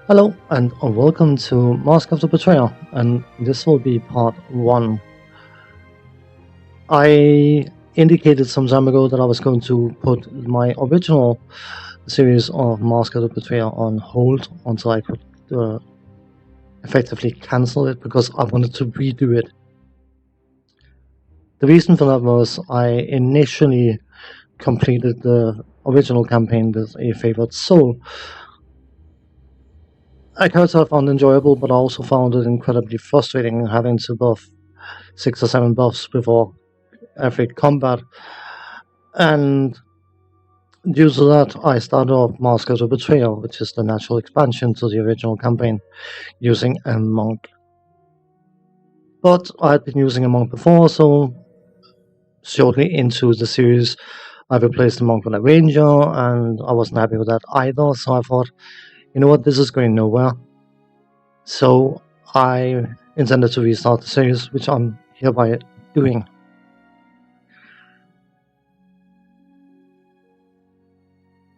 Hello and welcome to Mask of the Betrayer, and this will be part 1. I indicated some time ago that I was going to put my original series of Mask of the Betrayer on hold until I could effectively cancel it because I wanted to redo it. The reason for that was I initially completed the original campaign with a favorite soul. I character I found enjoyable, but I also found it incredibly frustrating having to buff 6 or 7 buffs before every combat. And due to that, I started off Mask of the Betrayer, which is the natural expansion to the original campaign, using a monk. But I had been using a monk before, so shortly into the series, I replaced the monk with a ranger, and I wasn't happy with that either, so I thought, you know what, this is going nowhere. So I intended to restart the series, which I'm hereby doing.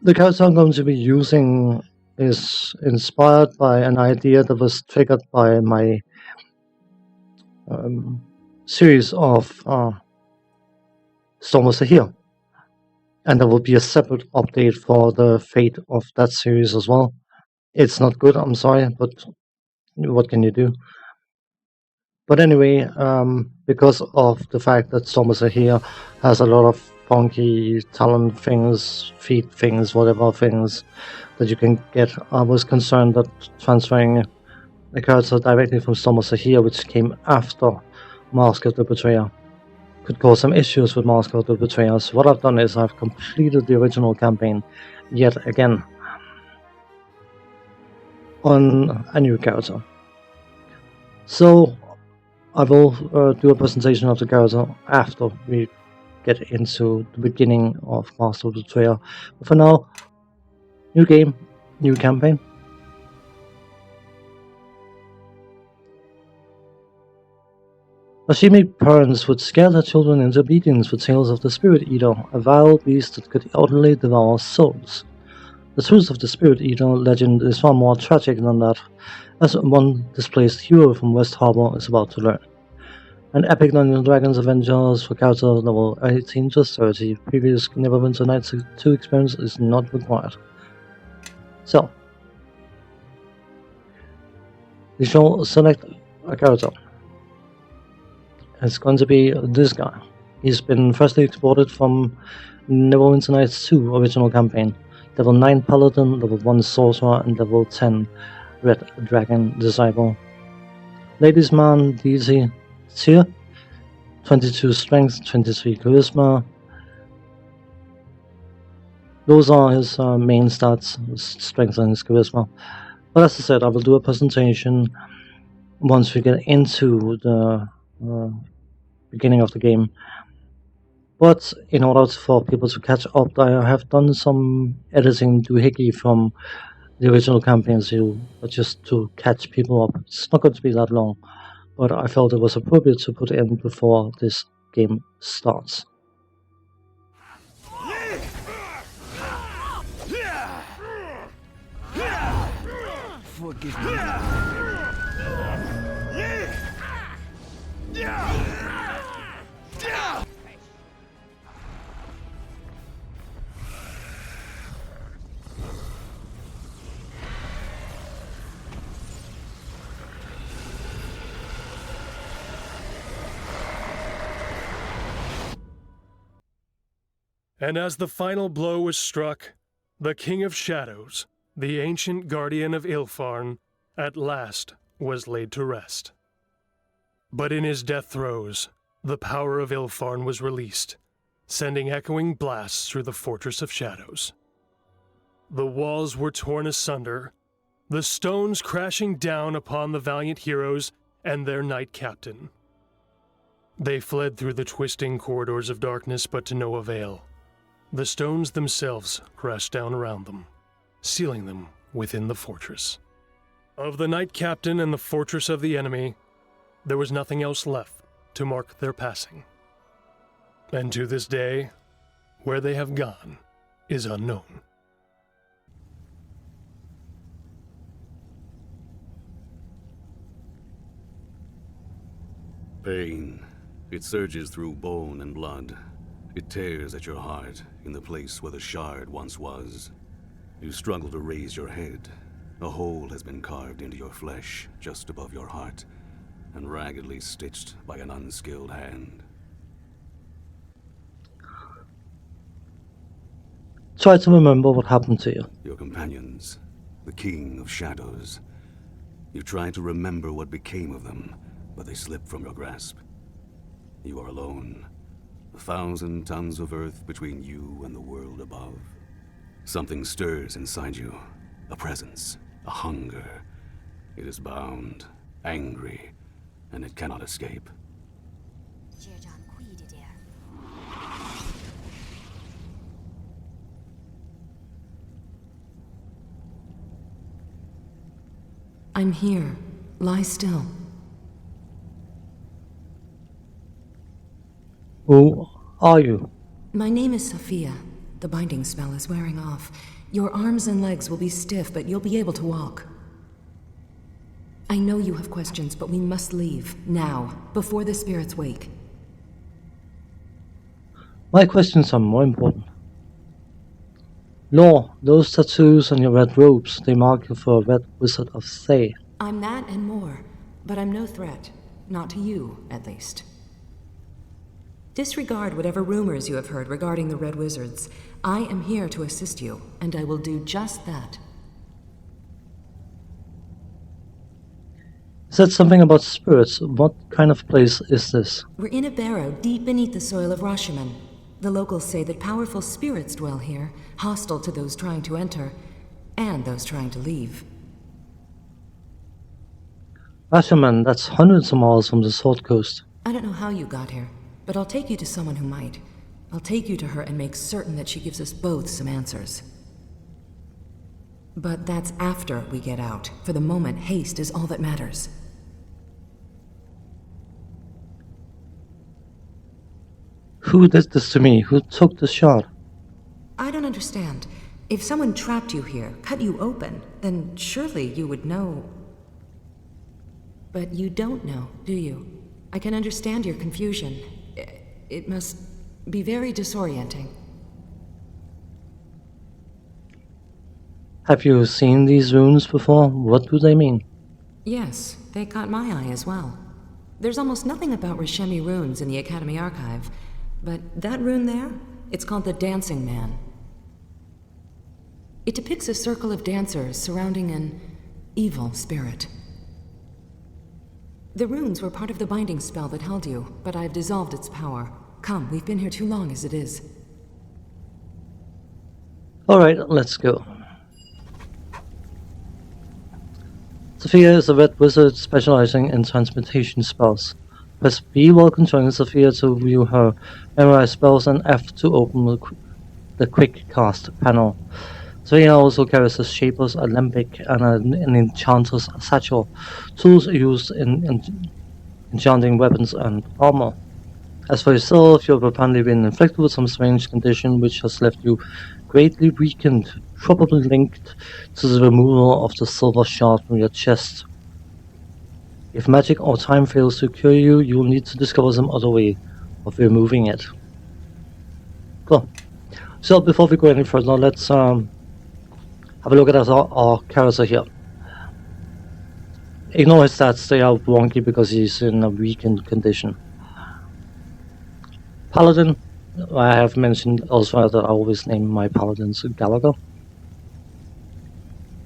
The character I'm going to be using is inspired by an idea that was triggered by my series of Storm of the Here. And there will be a separate update for the fate of that series as well. It's not good, I'm sorry, but what can you do? But anyway, because of the fact that Storm of the Here has a lot of funky talent things, feat things, whatever things that you can get, I was concerned that transferring the character directly from Storm of the Here, which came after Mask of the Betrayer, could cause some issues with Mask of the Betrayer. So what I've done is I've completed the original campaign yet again on a new character. So I will do a presentation of the character after we get into the beginning of Mask of the Betrayer. But for now, new game, new campaign. Ashimic parents would scare their children into obedience with tales of the Spirit Eater, a vile beast that could utterly devour souls. The truth of the Spirit Eater legend is far more tragic than that, as one displaced hero from West Harbor is about to learn. An epic Dungeons & Dragons Adventures for character level 18 to 30. Previous Neverwinter Nights 2 experience is not required. So, we shall select a character. It's going to be this guy. He's been freshly exported from Neverwinter Nights 2 original campaign. Level 9 Paladin, level 1 Sorcerer, and level 10 Red Dragon Disciple. Ladies Man Deity Tier, 22 Strength, 23 Charisma. Those are his main stats, his Strength and his Charisma. But as I said, I will do a presentation once we get into the beginning of the game. But in order for people to catch up, I have done some editing doohickey from the original campaign, just to catch people up. It's not going to be that long, but I felt it was appropriate to put in before this game starts. Forgive me. And as the final blow was struck, the King of Shadows, the ancient guardian of Ilfarn, at last was laid to rest. But in his death throes, the power of Ilfarn was released, sending echoing blasts through the Fortress of Shadows. The walls were torn asunder, the stones crashing down upon the valiant heroes and their knight captain. They fled through the twisting corridors of darkness, but to no avail. The stones themselves crashed down around them, sealing them within the fortress. Of the knight captain and the fortress of the enemy, there was nothing else left to mark their passing. And to this day, where they have gone is unknown. Pain. It surges through bone and blood. It tears at your heart, in the place where the shard once was. You struggle to raise your head. A hole has been carved into your flesh, just above your heart, and raggedly stitched by an unskilled hand. Try to remember what happened to you. Your companions, the King of Shadows. You try to remember what became of them, but they slip from your grasp. You are alone. 1,000 tons of earth between you and the world above. Something stirs inside you. A presence. A hunger. It is bound. Angry. And it cannot escape. I'm here. Lie still. Who are you? My name is Sophia. The binding spell is wearing off. Your arms and legs will be stiff, but you'll be able to walk. I know you have questions, but we must leave, now, before the spirits wake. My questions are more important. Law, those tattoos on your red robes, they mark you for a red wizard of Thay. I'm that and more, but I'm no threat. Not to you, at least. Disregard whatever rumors you have heard regarding the Red Wizards. I am here to assist you, and I will do just that. You said something about spirits. What kind of place is this? We're in a barrow deep beneath the soil of Rashomon. The locals say that powerful spirits dwell here, hostile to those trying to enter, and those trying to leave. Rashomon, that's hundreds of miles from the Sword Coast. I don't know how you got here, but I'll take you to someone who might. I'll take you to her and make certain that she gives us both some answers. But that's after we get out. For the moment, haste is all that matters. Who did this to me? Who took the shot? I don't understand. If someone trapped you here, cut you open, then surely you would know. But you don't know, do you? I can understand your confusion. It must be very disorienting. Have you seen these runes before? What do they mean? Yes, they caught my eye as well. There's almost nothing about Rashemi runes in the Academy archive, but that rune there, it's called the Dancing Man. It depicts a circle of dancers surrounding an evil spirit. The runes were part of the binding spell that held you, but I've dissolved its power. Come, we've been here too long as it is. Alright, let's go. Sophia is a red wizard specializing in transmutation spells. Press B while controlling Sophia to view her memorized spells and F to open the quick cast panel. Sophia also carries a Shaper's Alembic and an Enchanter's Satchel, tools used in enchanting weapons and armor. As for yourself, you have apparently been inflicted with some strange condition which has left you greatly weakened, probably linked to the removal of the silver shard from your chest. If magic or time fails to cure you, you will need to discover some other way of removing it. Cool. So before we go any further, let's have a look at our character here. Ignore his stats, they are wonky because he's in a weakened condition. Paladin, I have mentioned elsewhere that I always name my paladins Gallagher.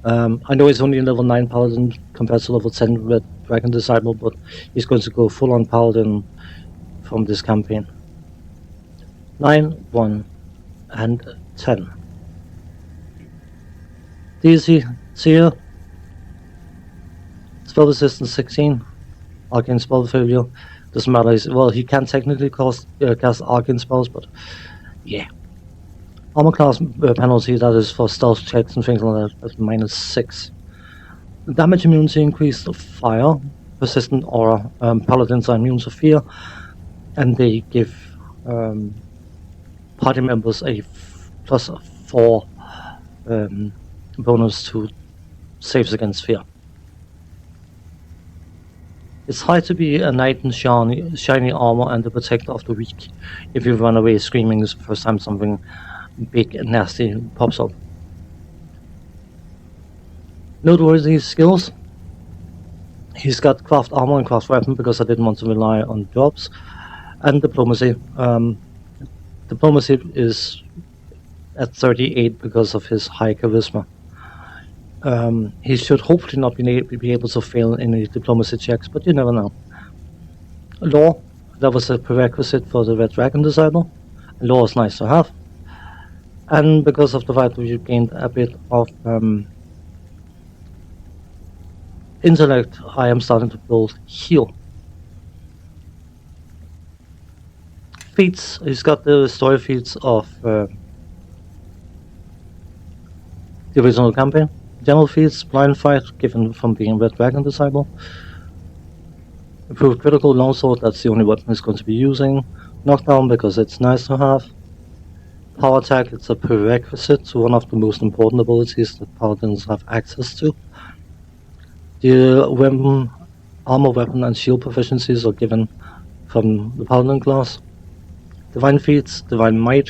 I know he's only level 9 paladin compared to level 10 Red Dragon Disciple, but he's going to go full on paladin from this campaign. 9, 1, and 10. DC, Seer, spell resistance 16, arcane spell failure. Doesn't matter. Well, he can technically cast arcane spells, but yeah. Armor class penalty, that is for stealth checks and things like that, at -6. Damage immunity increased to fire, persistent aura. Paladins are immune to fear, and they give party members a +4 bonus to saves against fear. It's hard to be a knight in shiny armor and the protector of the weak if you run away screaming the first time something big and nasty pops up. Noteworthy skills. He's got craft armor and craft weapon because I didn't want to rely on jobs. And diplomacy. Diplomacy is at 38 because of his high charisma. He should hopefully not be able to fail any diplomacy checks, but you never know. Law, that was a prerequisite for the Red Dragon Disciple. Law is nice to have. And because of the fact that you gained a bit of intellect, I am starting to build heal. Feats, he's got the story feats of the original campaign. General feats, blind fight, given from being Red Dragon Disciple. Improved critical longsword, that's the only weapon he's going to be using. Knockdown, because it's nice to have. Power attack, it's a prerequisite to one of the most important abilities that paladins have access to. The weapon, armor, weapon, and shield proficiencies are given from the paladin class. Divine feats, divine might.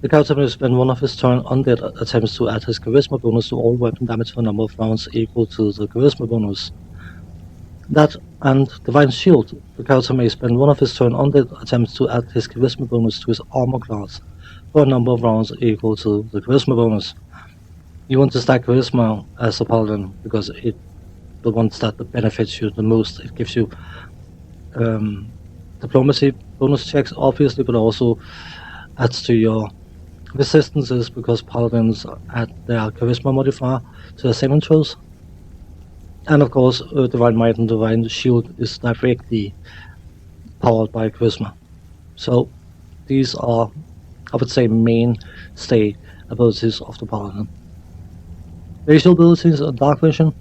The character may spend one of his turn undead attempts to add his charisma bonus to all weapon damage for a number of rounds equal to the charisma bonus. That and divine shield. The character may spend one of his turn undead attempts to add his charisma bonus to his armor class for a number of rounds equal to the charisma bonus. You want to stack charisma as a paladin because it the ones that benefits you the most. It gives you diplomacy bonus checks, obviously, but also adds to your resistances because paladins add their charisma modifier to their saving throws. And of course, divine might and divine shield is directly powered by charisma. So these are, I would say, mainstay abilities of the paladin. Racial abilities are dark vision.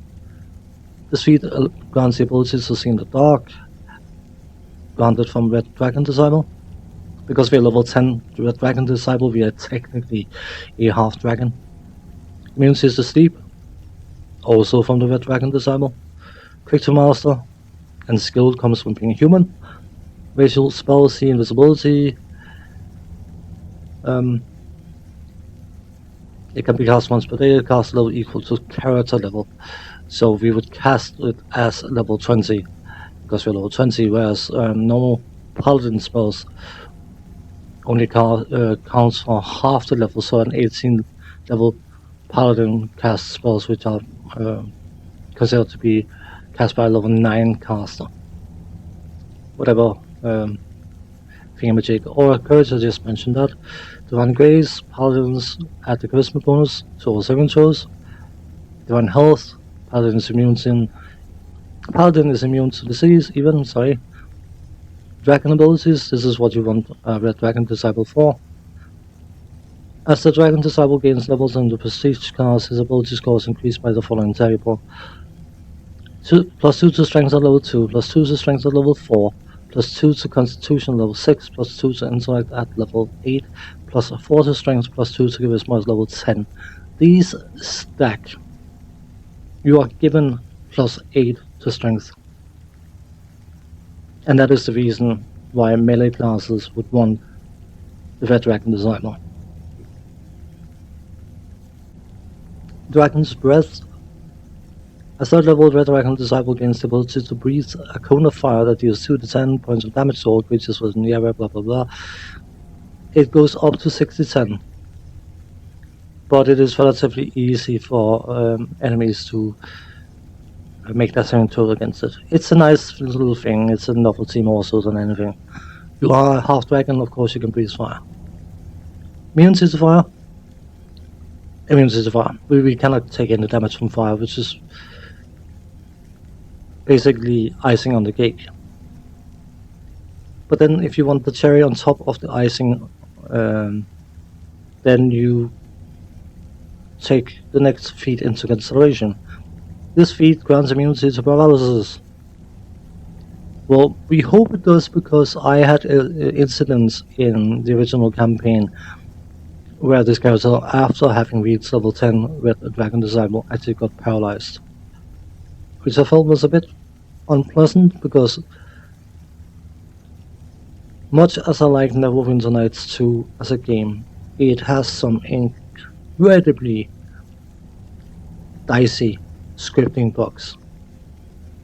This feat grants the ability to see in the dark, granted from Red Dragon Disciple. Because we are level 10 Red Dragon Disciple, we are technically a half dragon. Immunity to sleep, also from the Red Dragon Disciple. Quick to master, and skill comes from being human. Racial spell, see invisibility. It can be cast once per day, cast level equal to character level. So we would cast it as level 20, because we're level 20, whereas normal paladin spells only counts for half the level, so an 18 level paladin casts spells which are considered to be cast by a level 9 caster. Whatever thingamajig. Or courage, I just mentioned that. Divine Grace, paladins add the charisma bonus to all saving throws. Divine Health, paladin is immune to disease, even, sorry. Dragon abilities, this is what you want a Red Dragon Disciple for. As the Dragon Disciple gains levels in the Prestige class, his ability scores increase by the following variable. +2 to Strength at level 2, +2 to Strength at level 4, +2 to Constitution level 6, +2 to Intellect at level 8, +4 to Strength, +2 to Charisma at level 10. These stack. You are given +8 to Strength. And that is the reason why melee classes would want the Red Dragon Disciple. Dragon's Breath. A third level Red Dragon Disciple gains the ability to breathe a cone of fire that deals 2 to 10 points of damage to all creatures within the area, blah blah blah. It goes up to 60-10. But it is relatively easy for enemies to make that saving throw against it. It's a nice little thing, it's a novelty more so than anything. You are a half dragon, of course you can breathe fire. Immunity to fire. Immunity to fire. We cannot take any damage from fire, which is basically icing on the cake. But then if you want the cherry on top of the icing, then you take the next feat into consideration. This feat grants immunity to paralysis. Well, we hope it does because I had incidents in the original campaign where this character, after having reached level 10 with a Dragon Disciple, actually got paralyzed. Which I felt was a bit unpleasant because much as I like Neverwinter Nights 2 as a game, it has some incredibly dicey scripting bugs.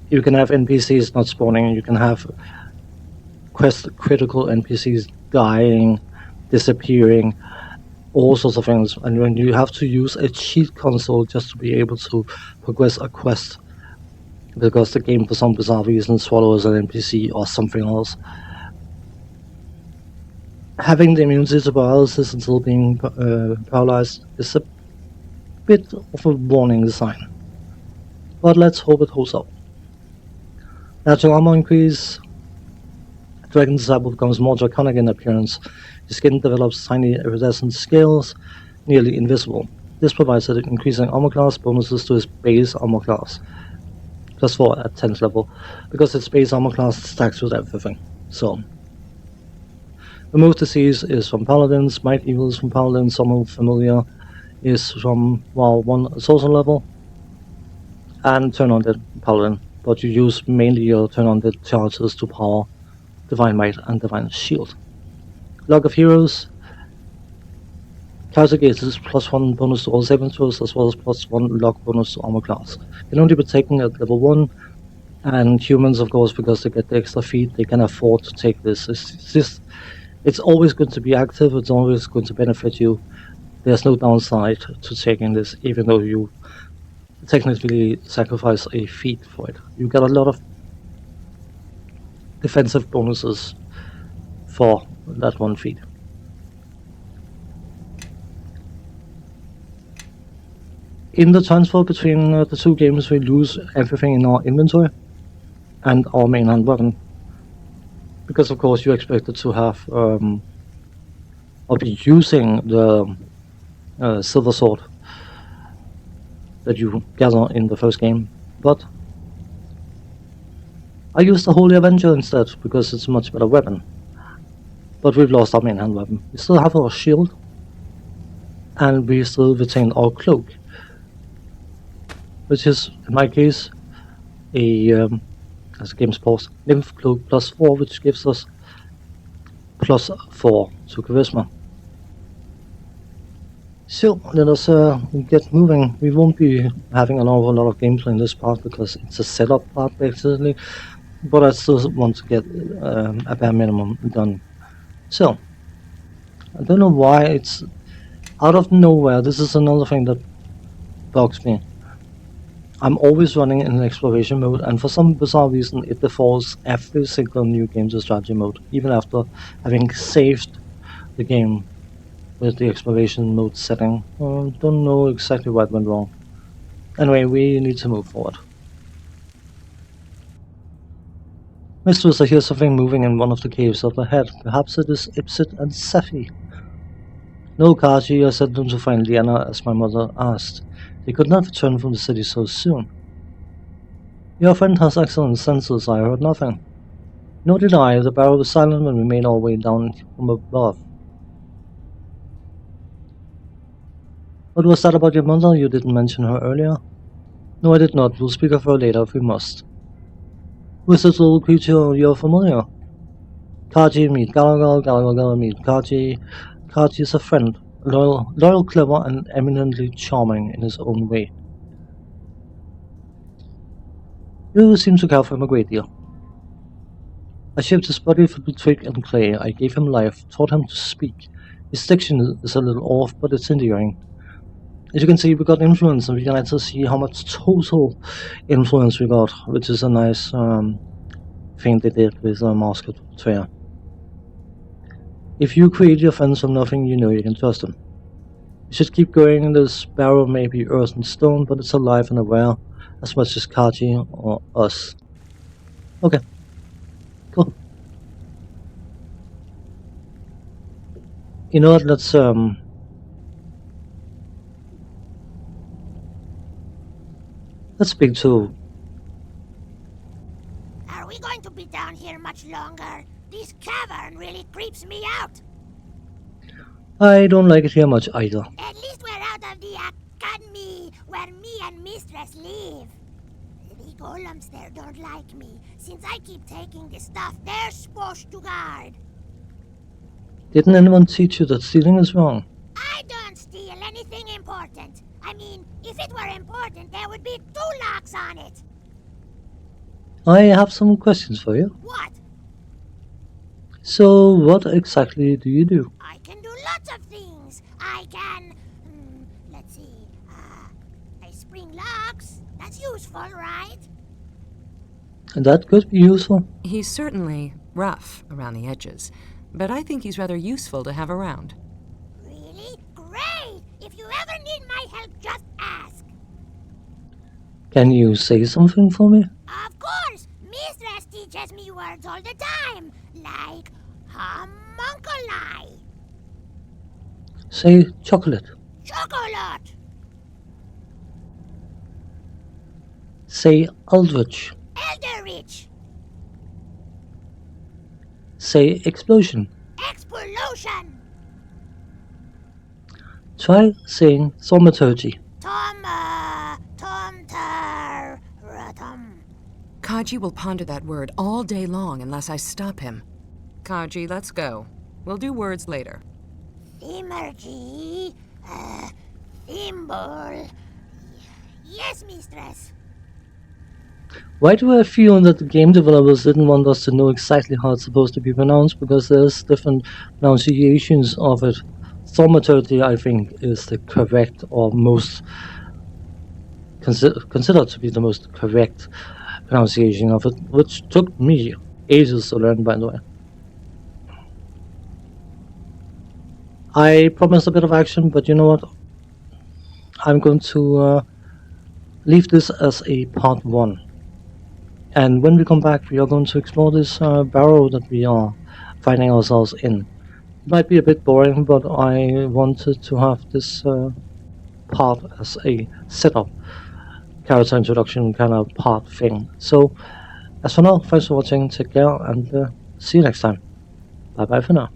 You can have NPCs not spawning, you can have quest critical NPCs dying, disappearing, all sorts of things. And when you have to use a cheat console just to be able to progress a quest, because the game for some bizarre reason swallows an NPC or something else, having the immunity to paralysis until being paralyzed is a bit of a warning sign. But let's hope it holds up. Natural armor increase. Dragon Disciple becomes more draconic in appearance. His skin develops tiny iridescent scales, nearly invisible. This provides an increasing armor class bonuses to his base armor class. +4 at 10th level, because its base armor class stacks with everything. So, Remove Disease is from Paladins, Might Evil is from Paladins, Summon Familiar is from, well, 1 social level, and Turn On the Paladin, but you use mainly your Turn On the charges to power Divine Might and Divine Shield. Log of Heroes. Character gains +1 bonus to all saving throws as well as +1 log bonus to armor class. Can only be taken at level 1, and humans, of course, because they get the extra feat, they can afford to take this. It's always going to be active, it's always going to benefit you. There's no downside to taking this, even though you technically sacrifice a feat for it. You get a lot of defensive bonuses for that one feat. In the transfer between the two games, we lose everything in our inventory and our main hand weapon, because of course you're expected to have or be using the silver sword that you gather in the first game, but I used the Holy Avenger instead because it's a much better weapon. But we've lost our main hand weapon. We still have our shield, and we still retain our cloak, which is, in my case, a as the game's paused, Nymph Cloak +4, which gives us +4 to Charisma. So let us get moving. We won't be having an awful lot of gameplay in this part because it's a setup part basically, but I still want to get a bare minimum done. So I don't know why it's out of nowhere. This is another thing that bugs me. I'm always running in exploration mode, and for some bizarre reason it defaults every single new game to strategy mode, even after having saved the game with the exploration mode setting. Don't know exactly what went wrong. Anyway, we need to move forward. Mistress, I hear something moving in one of the caves up ahead. Perhaps it is Ipsit and Sephi. No, Kaji, I sent them to find Liana as my mother asked. They could not return from the city so soon. Your friend has excellent senses, I heard nothing. Nor did I. The barrel was silent when we made our way down from above. What was that about your mother? You didn't mention her earlier? No, I did not. We'll speak of her later if we must. Who is this little creature you're familiar? Kaji, meet Galagal, Galagal, meet Kaji. Kaji is a friend, loyal, clever, and eminently charming in his own way. You seem to care for him a great deal. I shaped his body from twig and clay. I gave him life, taught him to speak. His diction is a little off, but it's endearing. As you can see, we got influence, and we can actually see how much total influence we got, which is a nice thing they did with Masked Betrayer. If you create your friends from nothing, you know you can trust them. You should keep going. This barrel may be earth and stone, but it's alive and aware, as much as Kaji or us. Okay, cool. You know what, let's speak to... Are we going to be down here much longer? This cavern really creeps me out. I don't like it here much either. At least we're out of the academy where me and Mistress live. The golems there don't like me, since I keep taking the stuff they're supposed to guard. Didn't anyone teach you that stealing is wrong? I don't steal anything important. I mean, if it were important, there would be 2 locks on it. I have some questions for you. What? So, what exactly do you do? I can do lots of things. I can... let's see. I spring locks. That's useful, right? That could be useful. He's certainly rough around the edges, but I think he's rather useful to have around. Really? Great! If you ever need my help, just ask. Can you say something for me? Of course! Mistress teaches me words all the time, like homunculi. Say chocolate. Chocolate! Say eldritch. Elderich! Say explosion. Explosion! Try saying thaumaturgy. Ratum. Kaji will ponder that word all day long unless I stop him. Kaji, let's go. We'll do words later. Thimergy. Thimble. Yes, mistress. Why do I feel that the game developers didn't want us to know exactly how it's supposed to be pronounced? Because there's different pronunciations of it. Thaumaturgy, I think, is the correct or most considered to be the most correct pronunciation of it, which took me ages to learn, by the way. I promised a bit of action, but you know what? I'm going to leave this as a part 1. And when we come back, we are going to explore this barrow that we are finding ourselves in. It might be a bit boring, but I wanted to have this part as a setup, character introduction kind of part thing. So, as for now, thanks for watching, take care, and see you next time. Bye bye for now.